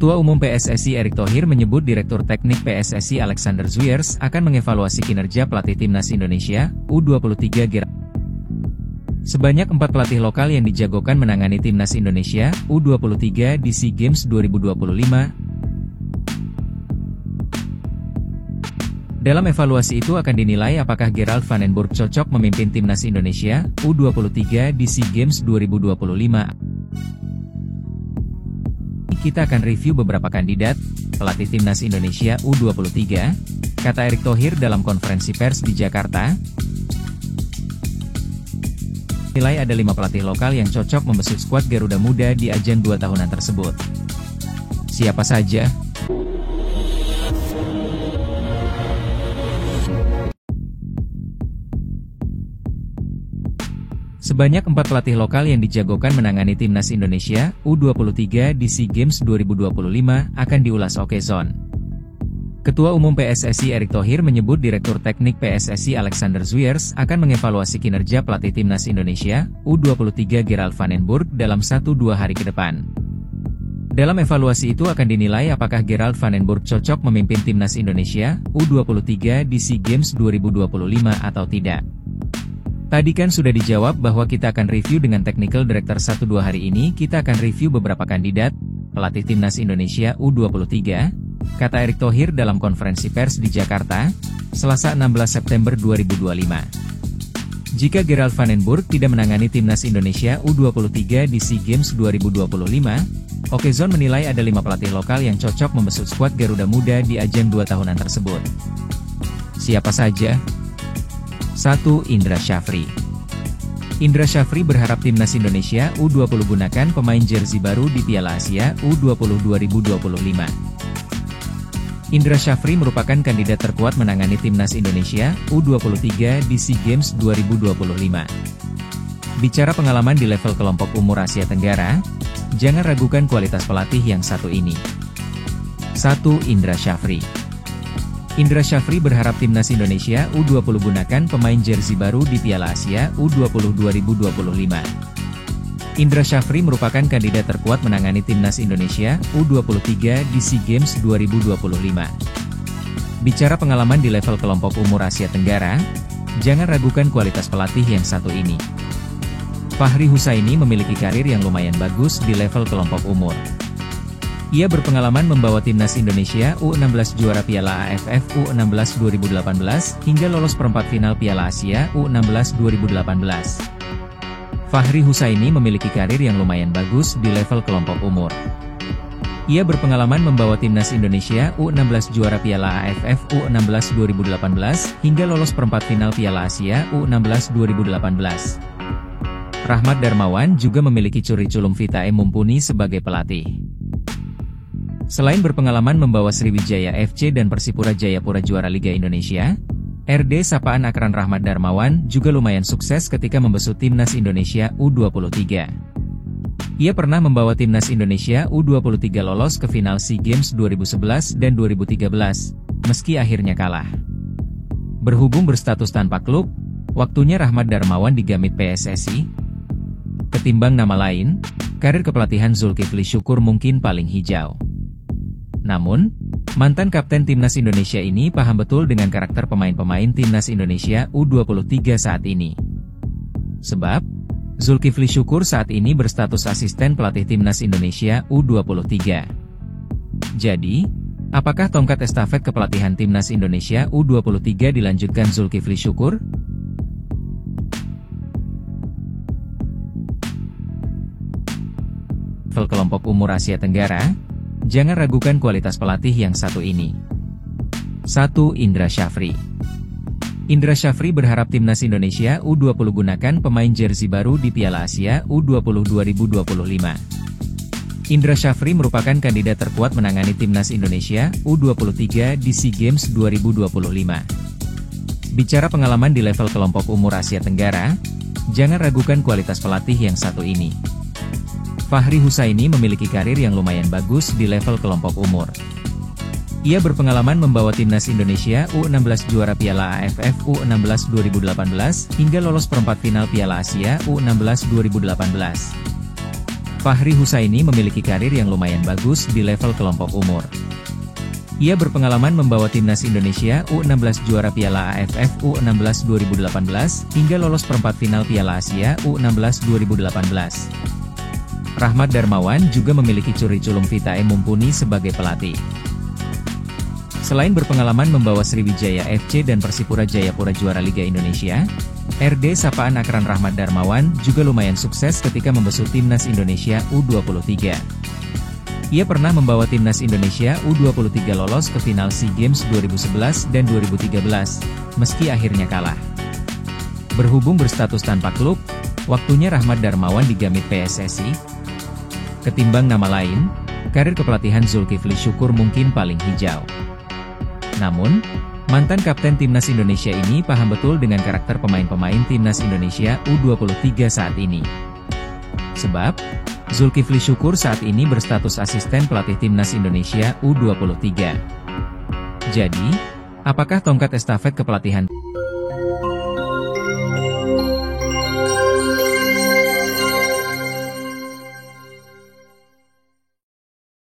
Ketua Umum PSSI Erick Thohir menyebut Direktur Teknik PSSI Alexander Zwiers akan mengevaluasi kinerja pelatih Timnas Indonesia U23 Gerald. Sebanyak 4 pelatih lokal yang dijagokan menangani Timnas Indonesia U23 di SEA Games 2025. Dalam evaluasi itu akan dinilai apakah Gerald van den Burg cocok memimpin Timnas Indonesia U23 di SEA Games 2025. Kita akan review beberapa kandidat pelatih Timnas Indonesia U23, kata Erick Thohir dalam konferensi pers di Jakarta. Nilai ada 5 pelatih lokal yang cocok membesut skuad Garuda Muda di ajang 2 tahunan tersebut. Siapa saja? Sebanyak 4 pelatih lokal yang dijagokan menangani Timnas Indonesia U23 di SEA Games 2025 akan diulas Okezone. Ketua Umum PSSI Erick Thohir menyebut Direktur Teknik PSSI Alexander Zwiers akan mengevaluasi kinerja pelatih Timnas Indonesia U23 Gerald van den Burg dalam 1-2 hari ke depan. Dalam evaluasi itu akan dinilai apakah Gerald van den Burg cocok memimpin Timnas Indonesia U23 di SEA Games 2025 atau tidak. Tadi kan sudah dijawab bahwa kita akan review dengan Technical Director 1-2 hari ini. Kita akan review beberapa kandidat pelatih Timnas Indonesia U23, kata Erick Thohir dalam konferensi pers di Jakarta, Selasa 16 September 2025. Jika Gerald van den Burg tidak menangani Timnas Indonesia U23 di SEA Games 2025, Okezone menilai ada 5 pelatih lokal yang cocok membesut skuad Garuda Muda di ajang 2 tahunan tersebut. Siapa saja? 1. Indra Syafri. Indra Syafri berharap Timnas Indonesia U20 gunakan pemain jersey baru di Piala Asia U20 2025. Indra Syafri merupakan kandidat terkuat menangani Timnas Indonesia U23 di SEA Games 2025. Bicara pengalaman di level kelompok umur Asia Tenggara, jangan ragukan kualitas pelatih yang satu ini. 1. Indra Syafri. Indra Syafri berharap Timnas Indonesia U20 gunakan pemain jersey baru di Piala Asia U20 2025. Indra Syafri merupakan kandidat terkuat menangani Timnas Indonesia U23 di SEA Games 2025. Bicara pengalaman di level kelompok umur Asia Tenggara, jangan ragukan kualitas pelatih yang satu ini. Fahri Husaini memiliki karir yang lumayan bagus di level kelompok umur. Ia berpengalaman membawa Timnas Indonesia U16 juara Piala AFF U16 2018, hingga lolos perempat final Piala Asia U16 2018. Fahri Husaini memiliki karir yang lumayan bagus di level kelompok umur. Ia berpengalaman membawa Timnas Indonesia U16 juara Piala AFF U16 2018, hingga lolos perempat final Piala Asia U16 2018. Rahmat Darmawan juga memiliki curi culum vitae mumpuni sebagai pelatih. Selain berpengalaman membawa Sriwijaya FC dan Persipura Jayapura juara Liga Indonesia, RD sapaan Akran Rahmat Darmawan juga lumayan sukses ketika membesut Timnas Indonesia U23. Ia pernah membawa Timnas Indonesia U23 lolos ke final SEA Games 2011 dan 2013, meski akhirnya kalah. Berhubung berstatus tanpa klub, waktunya Rahmat Darmawan digamit PSSI. Ketimbang nama lain, karir kepelatihan Zulkifli Syukur mungkin paling hijau. Namun, mantan kapten Timnas Indonesia ini paham betul dengan karakter pemain-pemain Timnas Indonesia U23 saat ini. Sebab, Zulkifli Syukur saat ini berstatus asisten pelatih Timnas Indonesia U23. Jadi, apakah tongkat estafet kepelatihan Timnas Indonesia U23 dilanjutkan Zulkifli Syukur? Level kelompok umur Asia Tenggara, jangan ragukan kualitas pelatih yang satu ini. 1. Indra Syafri. Indra Syafri berharap Timnas Indonesia U20 gunakan pemain jersey baru di Piala Asia U20 2025. Indra Syafri merupakan kandidat terkuat menangani Timnas Indonesia U23 di SEA Games 2025. Bicara pengalaman di level kelompok umur Asia Tenggara, jangan ragukan kualitas pelatih yang satu ini. Fahri Husaini memiliki karir yang lumayan bagus di level kelompok umur. Ia berpengalaman membawa Timnas Indonesia U16 juara Piala AFF U16 2018, hingga lolos perempat final Piala Asia U16 2018. Fahri Husaini memiliki karir yang lumayan bagus di level kelompok umur. Ia berpengalaman membawa timnas Indonesia U16 juara Piala AFF U16 2018, hingga lolos perempat final Piala Asia U16 2018. Rahmat Darmawan juga memiliki curi culung vitae mumpuni sebagai pelatih. Selain berpengalaman membawa Sriwijaya FC dan Persipura Jayapura juara Liga Indonesia, RD sapaan akran Rahmat Darmawan juga lumayan sukses ketika membesut timnas Indonesia U23. Ia pernah membawa timnas Indonesia U23 lolos ke final SEA Games 2011 dan 2013, meski akhirnya kalah. Berhubung berstatus tanpa klub, waktunya Rahmat Darmawan digamit PSSI. Ketimbang nama lain, karir kepelatihan Zulkifli Syukur mungkin paling hijau. Namun, mantan kapten timnas Indonesia ini paham betul dengan karakter pemain-pemain timnas Indonesia U23 saat ini. Sebab, Zulkifli Syukur saat ini berstatus asisten pelatih timnas Indonesia U23. Jadi, apakah tongkat estafet kepelatihan